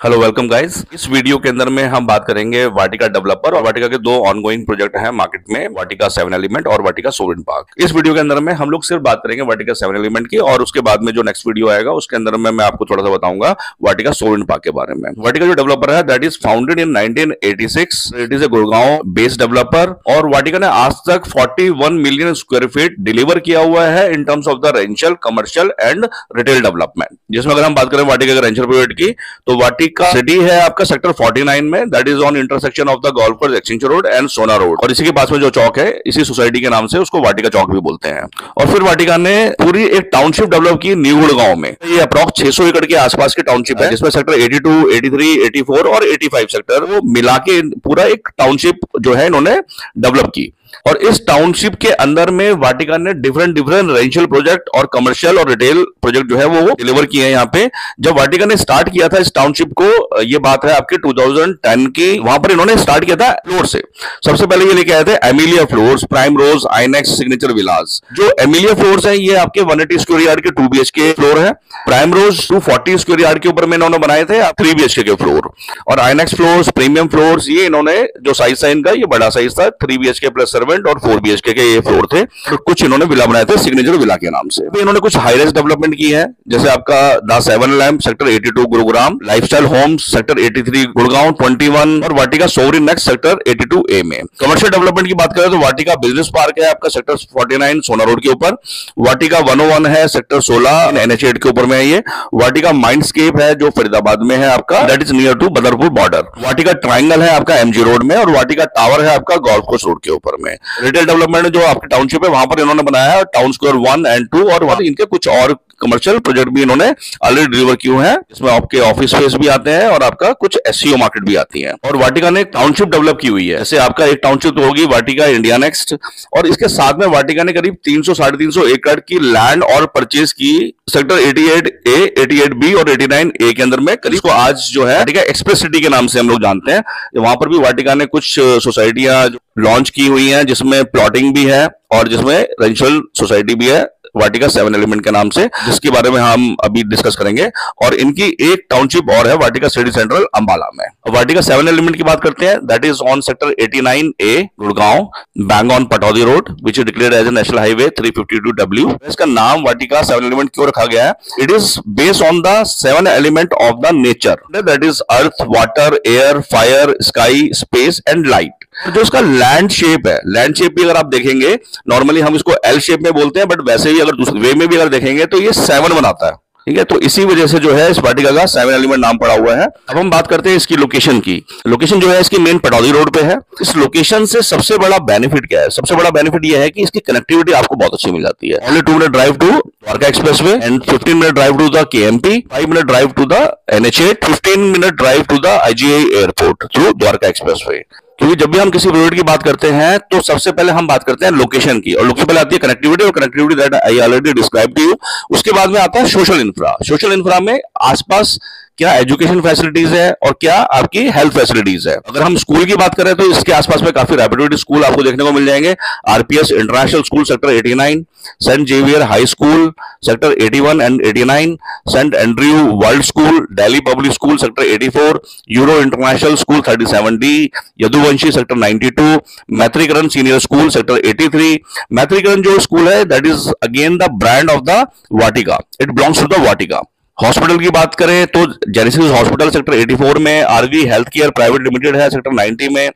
Hello welcome guys. इस video के अंदर में हम बात करेंगे वाटिका डेवलपर और वाटिका के दो ऑनगोइंग प्रोजेक्ट हैं मार्केट में, वाटिका 7 एलिमेंट और वाटिका सोवरेन पार्क। इस वीडियो के अंदर में हम लोग सिर्फ बात करेंगे वाटिका 7 एलिमेंट की, और उसके बाद में जो नेक्स्ट वीडियो आएगा उसके अंदर में मैं आपको थोड़ा सा बताऊंगा वाटिका सोवरेन पार्क के बारे में। वाटिका जो डेवलपर है that is founded in 1986। It is a Gurgaon based developer और वाटिका ने आज तक 41 मिलियन स्क्वायर फीट डिलीवर किया हुआ है in terms of the residential, commercial and retail development. जिसमें अगर हम बात करें वाटिका के रेंशियल प्रोजेक्ट की तो वाटिका सिटी है आपका सेक्टर 49 में, that is on intersection of the golf course exchange road and सोना रोड, और इसी के पास में जो चौक है इसी सोसाइटी के नाम से उसको वाटिका चौक भी बोलते हैं। और फिर वाटिका ने पूरी एक टाउनशिप डेवलप की न्यू गुड़गांव में। ये अप्रॉक्स 600 एकड़ के आसपास की टाउनशिप है, जिसमें सेक्टर 82, 83, 84 और 85 सेक्टर वो मिला के पूरा एक टाउनशिप जो है इन्होंने डेवलप की। और इस टाउनशिप के अंदर में वाटिका ने डिफरेंट रेंशियल प्रोजेक्ट और कमर्शियल और रिटेल प्रोजेक्ट जो है वो डिलीवर किए हैं यहाँ पे। जब वाटिका ने स्टार्ट किया था इस टाउनशिप को, ये बात है आपके 2010 की, वहां पर इन्होंने स्टार्ट किया था फ्लोर से। सबसे पहले ये लेके आए थे एमिलिया फ्लोर्स, प्राइम रोज, आइनेक्स, सिग्नेचर विलास। जो एमिलिया फ्लोर्स है ये आपके 180 स्क्वायर यार्ड के 2 BHK फ्लोर है। प्राइम रोज 240 स्क्वायर यार्ड के ऊपर में इन्होंने बनाए थे 3 BHK के फ्लोर। और आइनेक्स फ्लोर्स, प्रीमियम फ्लोर्स, ये इन्होंने जो साइज था इनका ये बड़ा साइज था, 3 BHK प्लस सर्वेंट और 4 BHK के ये फ्लोर थे। तो कुछ इन्होंने विला बनाए थे सिग्नेचर विला के नाम से। तो इन्होंने कुछ हाई राइज डेवलपमेंट की है, जैसे आपका the 7 lamp sector 82 Gurugram, lifestyle homes sector 83 Gurgaon 21 और वाटिका सोवरेन नेक्स्ट सेक्टर 82A में। कमर्शियल डेवलपमेंट की बात करें तो वाटिका बिजनेस पार्क है आपका सेक्टर 49 सोना रोड के ऊपर। वाटिका 101 है सेक्टर 16 NH8 के ऊपर में है ये। वाटिका माइंडस्केप है जो फरीदाबाद में है आपका, that is near to Badarpur border. Vatika triangle है आपका MG रोड में, और वाटिका टावर है आपका गोल्फ कोर्स रोड के ऊपर में। रिटेल डेवलपमेंट जो आपकी टाउनशिप है वहां पर इन्होंने बनाया है टाउन स्क्वायर 1 एंड 2, और वहां इनके कुछ और कमर्शियल प्रोजेक्ट भी इन्होंने ऑलरेडी डिलीवर किए हैं, इसमें आपके ऑफिस स्पेस भी आते हैं और आपका कुछ SCO मार्केट भी आती है। और वाटिका ने एक टाउनशिप डेवलप की हुई है, जैसे आपका एक टाउनशिप तो होगी वाटिका इंडिया नेक्स्ट, और इसके साथ में वाटिका ने करीब 300 साढ़े 300 एकड़ की लैंड और परचेज की सेक्टर 88A, 88B और 89A के अंदर में। करीब को आज जो है वाटिका एक्सप्रेस सिटी के नाम से हम लोग जानते हैं। वहां पर भी वाटिका ने कुछ सोसाइटियां लॉन्च की हुई हैं, जिसमें प्लॉटिंग भी है और जिसमें रेंशियल सोसाइटी भी है वाटिका 7 एलिमेंट के नाम से, जिसके बारे में हम अभी डिस्कस करेंगे। और इनकी एक टाउनशिप और है वाटिका सिटी सेंट्रल अंबाला में। वाटिका 7 एलिमेंट की बात करते हैं, that is on sector 89A Gurgaon, bang on Pataudi road, which is declared as a national highway 352W। इसका नाम वाटिका 7 एलिमेंट क्यों रखा गया है? It is based on the 7 element of the nature, that is earth, water, air, fire, sky, space and light. जो इसका land shape है, land shape भी अगर आप देखेंगे, नॉर्मली हम इसको L शेप में बोलते हैं, बट वैसे भी अगर दूसरे वे में भी अगर देखेंगे तो ये 7 बनाता है, ठीक है। तो इसी वजह से जो है इस वाटिका का 7 एलिमेंट नाम पड़ा हुआ है। अब हम बात करते हैं इसकी लोकेशन की। लोकेशन जो है इसकी मेन पटौदी रोड पे है। इस लोकेशन से सबसे बड़ा बेनिफिट क्या है? सबसे बड़ा बेनिफिट यह है कि इसकी कनेक्टिविटी आपको बहुत अच्छी मिल जाती है। Only 2 minute drive to Dwarka expressway and 15 minute drive to the KMP, 5 minute drive to the NH8, 15 minute drive to the IGI airport through Dwarka expressway. क्योंकि जब भी हम किसी प्रोजेक्ट की बात करते हैं तो सबसे पहले हम बात करते हैं लोकेशन की, और लोकेशन पहले आती है कनेक्टिविटी, और connectivity that I already describe to you. उसके बाद में आता है सोशल इंफ्रा। सोशल इंफ्रा में आसपास क्या एजुकेशन फैसिलिटीज है और क्या आपकी हेल्थ फैसिलिटीज है। अगर हम स्कूल की बात करें तो इसके आसपास में काफी रेप्यूटेड स्कूल आपको देखने को मिल जाएंगे। RPS international school sector 89, Saint Xavier high school sector 81 and 89, Saint Andrew world school, Delhi public school sector 84, euro international school 37D, Yaduvanshi sector 92, Matrikiran senior school sector 83। Matrikiran जो स्कूल है that is again the brand of the Vatika, it belongs to the Vatika. Hospital की बात करें तो genesis hospital sector 84 में, RV health care private limited है sector 90 में,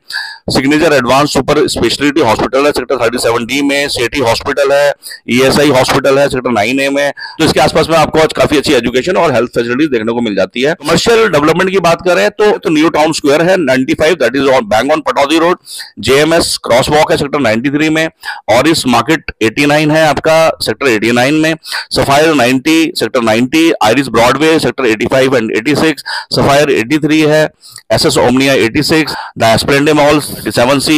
signature advance super speciality hospital है सेक्टर 37D में, सेठी हॉस्पिटल है, ESI हॉस्पिटल है सेक्टर 9A में। तो इसके आसपास में आपको आज काफी अच्छी एजुकेशन और हेल्थ फैसिलिटीज देखने को मिल जाती है। कमर्शियल डेवलपमेंट की बात करें तो न्यू टाउन स्क्वायर है 95, that is on bang on Pataudi road. JMS cross walk है सेक्टर 93 में, और इस मार्केट 89 है आपका सेक्टर 89 में, sapphire 90 sector 90, iris Broadway sector 85 and 86, sapphire 83 है, SS Omnia 86, the एस्प्लेंडे mall 7C,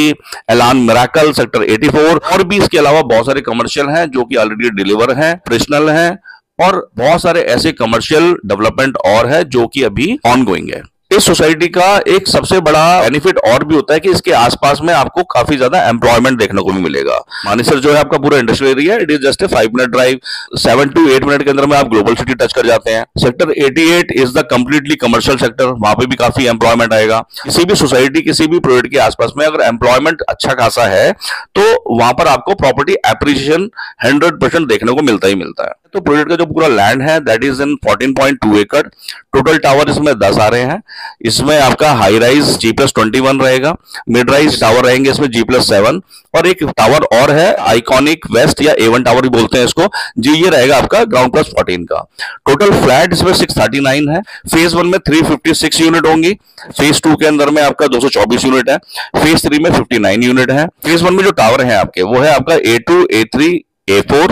एलान मिराकल सेक्टर 84, और भी इसके अलावा बहुत सारे कमर्शियल हैं जो कि ऑलरेडी डिलीवर हैं, ऑपरेशनल हैं, और बहुत सारे ऐसे कमर्शियल डेवलपमेंट और है जो कि अभी ऑनगोइंग है। इस सोसाइटी का एक सबसे बड़ा बेनिफिट और भी होता है कि इसके आसपास में आपको काफी ज्यादा एम्प्लॉयमेंट देखने को भी मिलेगा। मानेसर जो है आपका पूरा industrial area, it is just a 5 minute drive, 7 to 8 minute के अंदर में आप ग्लोबल सिटी टच कर जाते हैं। Sector 88 is the completely commercial sector, वहां पे भी काफी एम्प्लॉयमेंट आएगा। किसी भी सोसाइटी, किसी भी प्रोजेक्ट के आसपास में अगर एम्प्लॉयमेंट अच्छा खासा है तो वहां पर आपको प्रॉपर्टी एप्रिसिएशन 100% देखने को मिलता ही मिलता है। तो प्रोजेक्ट का जो पूरा लैंड है दैट इज इन 14.2 एकड़। टोटल टावर इसमें 10 आ रहे हैं। इसमें आपका हाई राइज G+21 रहेगा, मिड राइज टावर रहेंगे इसमें G+7, और एक टावर और है आइकॉनिक वेस्ट या A1 टावर भी बोलते हैं इसको जी, ये रहेगा आपका ग्राउंड +14 का। टोटल फ्लैट इसमें 639 है। फेज 1 में 356 यूनिट होंगी, फेज 2 के अंदर में आपका 224 यूनिट है, फेज 3 में 59 यूनिट है। फेज 1 में जो टावर है आपके वो है आपका A2, A3, A4,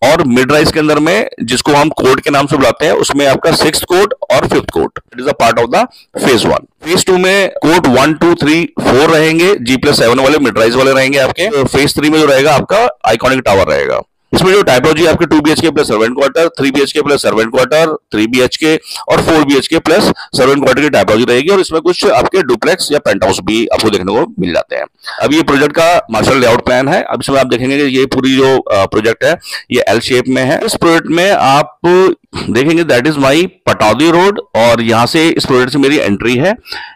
और मिड राइज के अंदर में जिसको हम कोर्ट के नाम से बुलाते हैं उसमें आपका 6th कोर्ट और 5th court, it is a part of the phase 1। Phase 2 में कोर्ट 1, 2, 3, 4 रहेंगे, G+7 वाले मिड राइज वाले रहेंगे आपके। तो फेज 3 में जो रहेगा आपका आइकॉनिक टावर रहेगा। इसमें जो टाइपोलॉजी आपके 2 BHK plus servant quarter, 3 BHK plus servant quarter, 3 BHK और 4 BHK प्लस सर्वेंट क्वार्टर की टाइपोलॉजी रहेगी, और इसमें कुछ आपके डुप्लेक्स या पेंट हाउस भी आपको देखने को मिल जाते हैं। अब ये प्रोजेक्ट का मास्टर लेआउट प्लान है। अब इसमें आप देखेंगे कि ये पूरी जो प्रोजेक्ट है ये L शेप में है। इस प्रोजेक्ट में आप देखेंगे that is my Pataudi road, और यहाँ से इस प्रोजेक्ट से मेरी एंट्री है।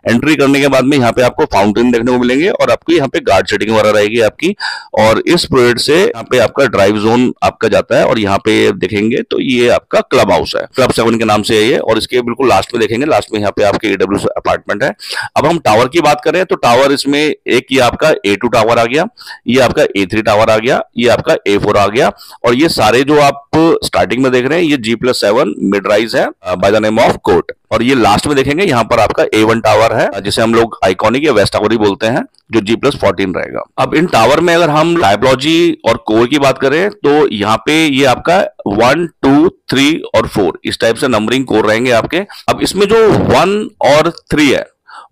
एंट्री करने के बाद में यहाँ पे आपको फाउंटेन देखने को मिलेंगे, और आपकी यहाँ पे गार्ड सेटिंग वगैरह रहेगी आपकी। और इस प्रोजेक्ट से यहाँ पे आपका ड्राइव जोन आपका जाता है, और यहाँ पे देखेंगे तो ये आपका क्लब हाउस है, क्लब 7 के नाम से है ये। और इसके बिल्कुल लास्ट में देखेंगे, लास्ट में यहाँ पे आपके AWS अपार्टमेंट है। अब हम टावर की बात करें तो टावर इसमें एक ये आपका A2 टावर आ गया, ये आपका A3 टावर आ गया, ये आपका A4 आ गया, और ये सारे जो आप स्टार्टिंग में देख रहे हैं ये G+7 मिड राइज है by the name of court. और ये लास्ट में देखेंगे यहाँ पर आपका A1 टावर है जिसे हम लोग आइकॉनिक या वेस्ट टावर ही बोलते हैं, जो G+14 रहेगा। अब इन टावर में अगर हम टाइपोलॉजी और कोर की बात करें तो यहाँ पे ये आपका 1, 2, 3 और 4 इस टाइप से नंबरिंग कोर रहेंगे आपके। अब इसमें जो 1 और 3 है,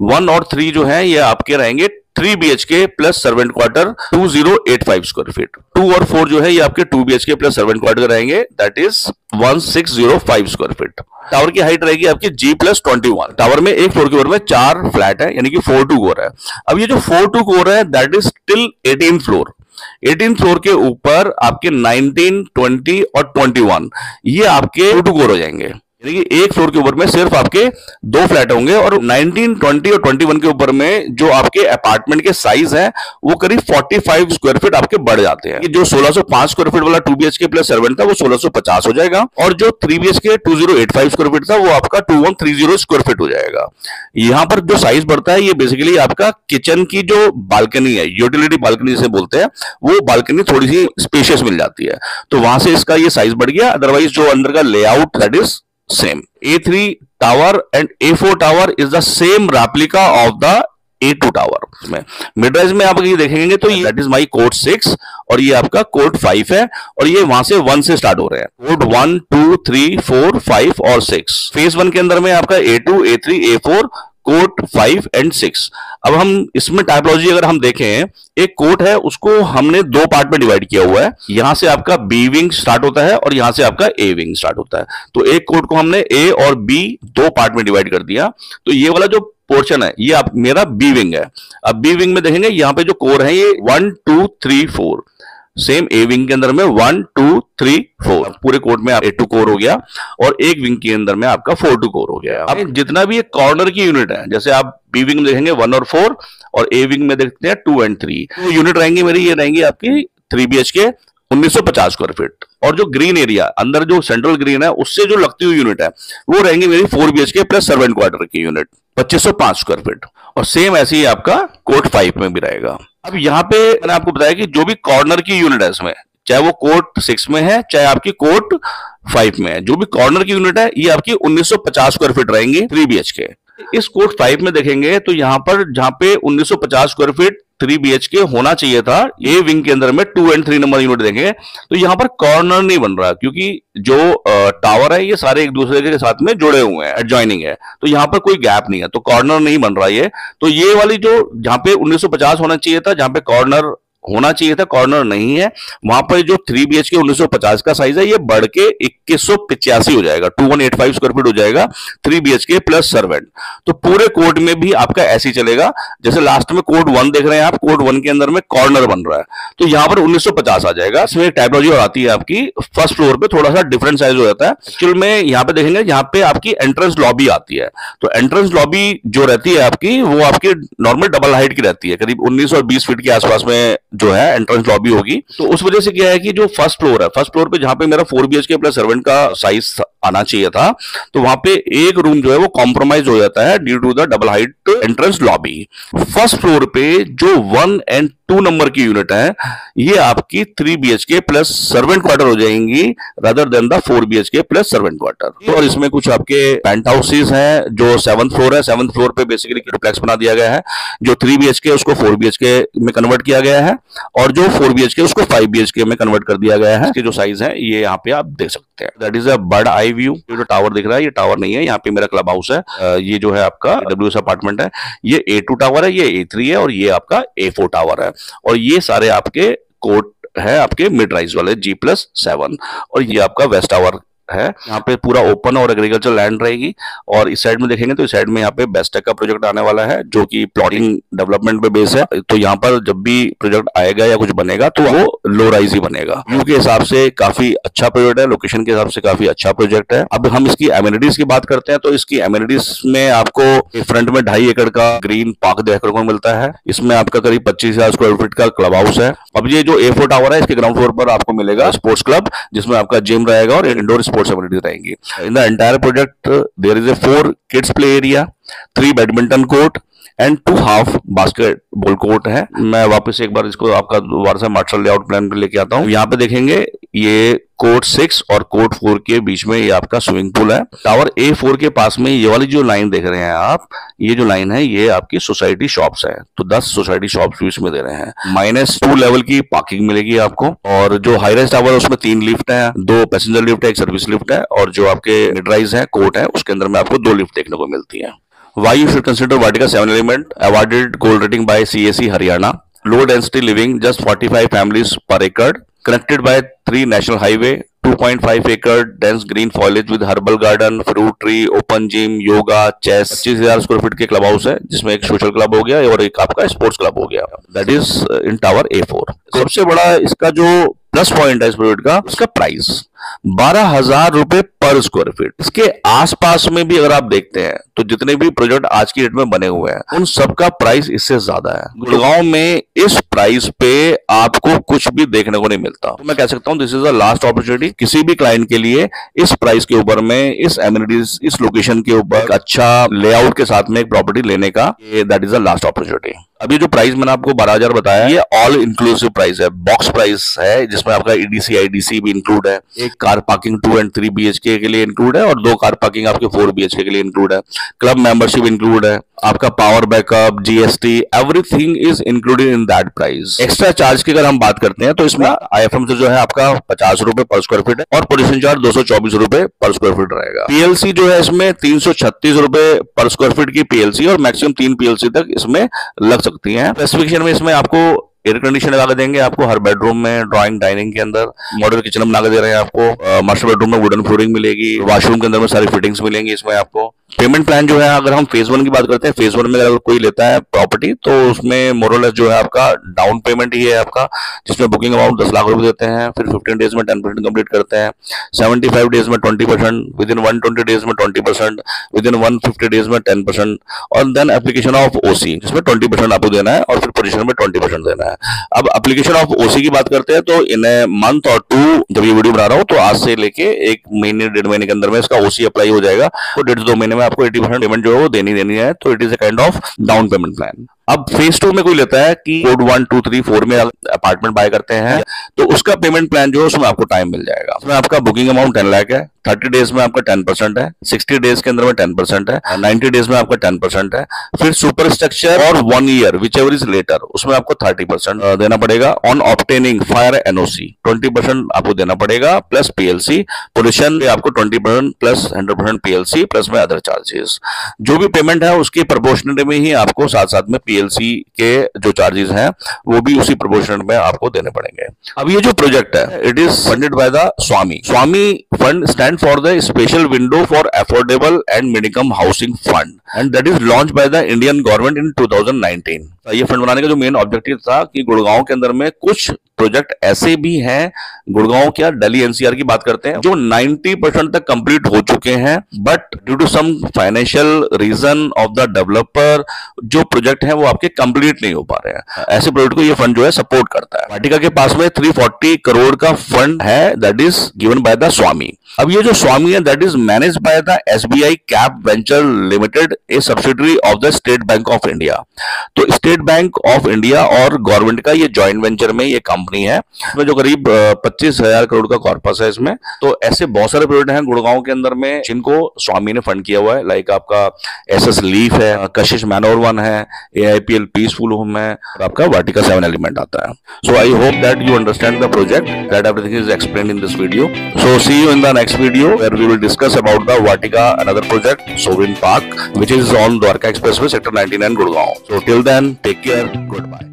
1 और 3 जो है ये आपके रहेंगे 3 BHK plus servant quarter 2085 square feet. 2 और 4 जो है ये आपके 2 BHK प्लस सर्वेंट क्वार्टर रहेंगे, that is 1605 square feet. Tower की हाइट रहेगी आपकी G+21। टावर में एक फ्लोर के ऊपर में 4 फ्लैट है, यानी कि 4-2 कोर है। अब ये जो 4-2 कोर है that is till 18th floor. 18th floor के ऊपर आपके 19, 20 और 21 ये आपके 2-2 कोर हो जाएंगे, यानी कि एक फ्लोर के ऊपर में सिर्फ आपके 2 फ्लैट होंगे, और 19, 20 और 21 के ऊपर में जो आपके अपार्टमेंट के साइज है वो करीब 45 स्क्वायर फीट आपके बढ़ जाते हैं। जो 1605 स्क्वायर फीट वाला 2 BHK प्लस सर्वेंट था वो 1650 हो जाएगा, और जो 3 BHK 2085 स्क्वायर फीट था वो आपका 2130 स्क्वायर फीट हो जाएगा। यहाँ पर जो साइज बढ़ता है ये बेसिकली आपका किचन की जो बालकनी है, यूटिलिटी बालकनी जिसे बोलते हैं, वो बालकनी थोड़ी सी स्पेशियस मिल जाती है, तो वहां से इसका ये साइज बढ़ गया। अदरवाइज जो अंदर का layout that is same. A3 tower and A4 tower is the same replica of the A2 tower. में मिड राइज में आप ये देखेंगे तो दैट इज माई कोड 6, और ये आपका कोड 5 है, और ये वहां से 1 से स्टार्ट हो रहे हैं। कोड 1, 2, 3, 4, 5 और 6। फेज 1 के अंदर में आपका A2, A3, A4, coat 5 and 6। अब हम इसमें टाइपोलॉजी अगर हम देखें, एक कोट है उसको हमने 2 पार्ट में डिवाइड किया हुआ है। यहां से आपका B विंग स्टार्ट होता है और यहां से आपका A विंग स्टार्ट होता है। तो एक कोट को हमने A और B 2 पार्ट में डिवाइड कर दिया। तो ये वाला जो पोर्शन है ये आप मेरा B विंग है। अब B विंग में देखेंगे यहाँ पे जो कोर है ये 1, 2, 3, 4, सेम A विंग के अंदर में 1, 2, 3, 4 पूरे कोर्ट में A2 कोर हो गया, और एक विंग के अंदर में आपका 4-2 कोर हो गया। अब जितना भी एक कॉर्नर की यूनिट है, जैसे आप B विंग में देखेंगे 1 और 4, और A विंग में देखते हैं 2 एंड 3, तो यूनिट रहेंगी मेरी, ये रहेंगी आपकी 3 BHK 1950 स्क्वायर फीट। और जो ग्रीन एरिया अंदर जो सेंट्रल ग्रीन है उससे जो लगती हुई यूनिट है वो रहेंगी मेरी 4 BHK प्लस सर्वेंट क्वार्टर की यूनिट 2505 स्क्वायर फीट, और सेम ऐसे ही आपका कोर्ट 5 में भी रहेगा। अब यहाँ पे मैंने आपको बताया कि जो भी कॉर्नर की यूनिट है इसमें, चाहे वो कोर्ट 6 में है चाहे आपकी कोर्ट 5 में है, जो भी कॉर्नर की यूनिट है ये आपकी 1950 स्क्वायर फीट रहेंगी 3 BHK। इस कोर्ट 5 में देखेंगे तो यहाँ पर जहां पे 1950 स्क्वायर फीट 3 BHK होना चाहिए था, ए विंग के अंदर में 2 एंड 3 नंबर यूनिट देखेंगे तो यहाँ पर कॉर्नर नहीं बन रहा, क्योंकि जो टावर है ये सारे एक दूसरे के साथ में जुड़े हुए हैं, एडजॉइनिंग है, तो यहाँ पर कोई गैप नहीं है, तो कॉर्नर नहीं बन रहा ये। तो ये वाली जो जहां पे 1950 होना चाहिए था, जहां पे कॉर्नर होना चाहिए था, कॉर्नर नहीं है। वहां पर जो 3 BHK 1950 का साइज है ये बढ़ के 2185 हो जाएगा, 2185 स्क्वायर फीट हो जाएगा 3 BHK प्लस सर्वेंट। तो पूरे कोड में भी आपका ऐसे ही चलेगा। जैसे लास्ट में कोड 1 देख रहे हैं आप, कोड 1 के अंदर में कॉर्नर बन रहा है तो यहां पर 1950 आ जाएगा। इसमें एक टाइपोलॉजी और आती है आपकी, फर्स्ट फ्लोर पे थोड़ा सा डिफरेंट साइज हो जाता है। एक्चुअल में यहाँ पे देखेंगे, यहाँ पे आपकी एंट्रेंस लॉबी आती है, तो एंट्रेंस लॉबी जो रहती है आपकी वो आपकी नॉर्मल डबल हाइट की रहती है, करीब 19 और 20 फीट के आसपास में जो है एंट्रेंस लॉबी होगी। तो उस वजह से क्या है कि जो फर्स्ट फ्लोर है, फर्स्ट फ्लोर पे जहां पे मेरा 4 BHK प्लस सर्वेंट का साइज आना चाहिए था, तो वहां पे एक रूम जो है वो कॉम्प्रोमाइज हो जाता है due to the double height entrance lobby. First floor पे जो 1 एंड 2 नंबर की यूनिट है ये आपकी 3 BHK प्लस सर्वेंट क्वार्टर हो जाएंगी rather than the 4 BHK plus servant quarter. और इसमें कुछ आपके पेंट हाउसेज हैं। जो 7th फ्लोर है, 7th फ्लोर पे बेसिकली ट्रिप्लेक्स बना दिया गया है। जो 3 BHK उसको 4 BHK में कन्वर्ट किया गया है और जो 4 BHK उसको 5 BHK में कन्वर्ट कर दिया गया है। इसके जो साइज है ये यहाँ पे आप देख सकते हैं। That is a bird eye view. ये जो टावर दिख रहा है ये टावर नहीं है, यहाँ पे मेरा क्लब हाउस है। ये जो है आपका WS अपार्टमेंट है, ये A2 टावर है, ये A3 है और ये आपका A4 टावर है। और ये सारे आपके कोर्ट है आपके मिड राइज वाले G+7 और ये आपका वेस्ट टावर है। यहाँ पे पूरा ओपन और एग्रीकल्चर लैंड रहेगी। और इस साइड में देखेंगे तो इस साइड में यहाँ पे बेस्टेक का प्रोजेक्ट आने वाला है जो कि प्लॉटिंग डेवलपमेंट पे बेस है। तो यहाँ पर जब भी प्रोजेक्ट आएगा या कुछ बनेगा तो वो लो राइज ही बनेगा। व्यू के हिसाब से काफी अच्छा प्रोजेक्ट है, लोकेशन के हिसाब से काफी अच्छा प्रोजेक्ट है। अब हम इसकी एमिनिटीज की बात करते हैं तो इसकी एमिनिटीज में आपको फ्रंट में 2.5 एकड़ का ग्रीन पार्क देखने को मिलता है। इसमें आपका करीब 25,000 स्क्वायर फीट का क्लब हाउस है। अब ये जो A4 टावर है इसके ग्राउंड फ्लोर पर आपको मिलेगा स्पोर्ट्स क्लब, जिसमें आपका जिम रहेगा और इंडोर स्पोर्ट्स एमिनिटीज रहेंगी। In the entire project there is a 4 kids play area, 3 badminton court and 2 half basketball court है। मैं वापस एक बार इसको आपका दोबारा से मार्शल लेआउट प्लान पे लेके आता हूँ। यहाँ पे देखेंगे ये कोर्ट 6 और कोर्ट 4 के बीच में ये आपका स्विमिंग पूल है। टावर A4 के पास में ये वाली जो लाइन देख रहे हैं आप, ये जो लाइन है ये आपकी सोसाइटी शॉप्स है। तो 10 सोसाइटी शॉप्स इसमें दे रहे हैं। -2 लेवल की पार्किंग मिलेगी आपको। और जो हाई राइज टावर है उसमें 3 लिफ्ट है, 2 पैसेंजर लिफ्ट है, 1 सर्विस लिफ्ट है। और जो आपके मिड राइज है कोर्ट है उसके अंदर में आपको 2 लिफ्ट देखने को मिलती है। Why you should consider Vatica 7 Element? Awarded gold rating by CAC Haryana. Low density living, just 45 families per acre. Connected by 3 national highway. 2.5 acre dense green foliage with herbal garden, fruit tree, open gym, yoga, chess। 25,000 square feet के club house है जिसमें एक social club हो गया और एक आपका sports club हो गया। That is in tower A4। सबसे बड़ा इसका जो प्लस पॉइंट है इस प्रोजेक्ट का, उसका प्राइस 12,000 रुपए पर स्क्वायर फीट। इसके आसपास में भी अगर आप देखते हैं तो जितने भी प्रोजेक्ट आज की डेट में बने हुए हैं उन सबका प्राइस इससे ज्यादा है। गुड़गांव में इस प्राइस पे आपको कुछ भी देखने को नहीं मिलता। तो मैं कह सकता हूं this is the last opportunity किसी भी क्लाइंट के लिए इस प्राइस के ऊपर में, इस एमिनिटीज, इस लोकेशन के ऊपर अच्छा लेआउट के साथ में एक प्रॉपर्टी लेने का। That is the last opportunity. अभी जो प्राइस मैंने आपको 12,000 बताया ये ऑल इंक्लूसिव प्राइस है, बॉक्स प्राइस है जिसमें आपका EDC IDC भी इंक्लूड है। एक कार पार्किंग 2 एंड 3 BHK के लिए इंक्लूड है और 2 कार पार्किंग आपके 4 BHK के लिए इंक्लूड है। क्लब मेंबरशिप इंक्लूड है, आपका power backup, GST, everything is included in that price. Extra charge की अगर हम बात करते हैं तो इसमें IFM से जो है आपका 50 रुपए पर स्क्वायर फीट है और पोजीशन चार्ज 224 रुपए पर स्क्वायर फीट रहेगा। PLC जो है इसमें 336 रुपए पर स्क्वायर फीट की PLC और मैक्सिमम 3 PLC तक इसमें लग सकती हैं। स्पेसिफिकेशन में इसमें आपको एयर कंडीशन लगा देंगे आपको हर बेडरूम में, ड्राइंग डाइनिंग के अंदर, मॉडल किचन में लगा दे रहे हैं आपको। मास्टर बेडरूम में वुडन फ्लोरिंग मिलेगी, वॉशरूम के अंदर में सारी फिटिंग्स मिलेंगी इसमें आपको। पेमेंट प्लान जो है अगर हम फेज 1 की बात करते हैं, फेज 1 में अगर कोई लेता है प्रॉपर्टी तो उसमें मोरलेस जो है आपका डाउन पेमेंट ही है आपका, जिसमें बुकिंग अमाउंट 10 लाख रुपए देते हैं, फिर 15 डेज में 10% कंप्लीट करते हैं, 75 डेज में 20%, विद इन 120 डेज में 20%, विद इन 150 डेज में 10% और देन एप्लीकेशन ऑफ OC जिसमें 20% आपको देना है और फिर पोजीशन में 20% देना है। अब एप्लीकेशन ऑफ OC की बात करते हैं तो इन मंथ और 2 जब ये वीडियो बना रहा हूँ तो आज से लेके 1 महीने 1.5 महीने के अंदर में इसका OC अप्लाई हो जाएगा। तो 1.5-2 महीने में आपको 80% पेमेंट जो है वो देनी है। तो it is a kind of down payment plan. अब फेज 2 में कोई लेता है कि कोड 1, 2, 3, 4 में अपार्टमेंट बाय करते हैं तो उसका पेमेंट प्लान जो है उसमें आपको टाइम मिल जाएगा। उसमें आपका बुकिंग अमाउंट 10 लाख है, 30 डेज में आपका 10% है, 60 डेज के अंदर में 10% है, 90 डेज में आपका 10% है, फिर सुपर स्ट्रक्चर और 1 year whichever is later उसमें आपको 30% देना पड़ेगा। ऑन ऑब्टेनिंग फायर NOC 20% आपको देना पड़ेगा प्लस PLC पोल्यूशन पे आपको 20% प्लस 100% PLC प्लस में अदर चार्जेस। जो भी पेमेंट है उसके प्रोपोर्शनल में ही आपको साथ साथ में PLC पीएलसी के जो चार्जेस हैं वो भी उसी प्रोपोर्शन में आपको देने पड़ेंगे। अब ये जो प्रोजेक्ट है it is funded by the Swami. Swami fund stand for the special window for affordable and mid income housing fund and that is launch by the Indian government in 2019। ये fund बनाने का जो main objective था कि गुड़गांव के अंदर में कुछ प्रोजेक्ट ऐसे भी हैं, गुड़गांव क्या दिल्ली एनसीआर की बात करते हैं, जो 90% तक कंप्लीट हो चुके हैं, but due to some financial reason of the developer जो प्रोजेक्ट है वो आपके कंप्लीट नहीं हो पा रहे हैं। ऐसे प्रोजेक्ट को ये फंड जो है सपोर्ट करता है। वाटिका के पास में 340 करोड़ का फंड है that is given by the Swamih. अब ये जो स्वामी है that is manage by the SBI cap venture limited, a subsidiary of the state bank of India. तो स्टेट बैंक ऑफ इंडिया और गवर्नमेंट का ये जॉइंट वेंचर में ये कंपनी है, इसमें जो करीब 25,000 करोड़ का कॉर्पस है इसमें। तो ऐसे बहुत सारे प्रोजेक्ट हैं गुड़गांव के अंदर में जिनको स्वामी ने फंड किया हुआ है, लाइक आपका एसएस लीफ है, कशिश मैनोर वन है, एआईपीएल पीसफुल होम है और आपका वाटिका 7 एलिमेंट आता है। So I hope that you understand the project, that everything is explained in this video. So see you in the next video where we will discuss about the Vatika, another project, Sovereign Park, which is on Dwarka Expressway, Sector 99, Gurgaon. So till then, take care, goodbye.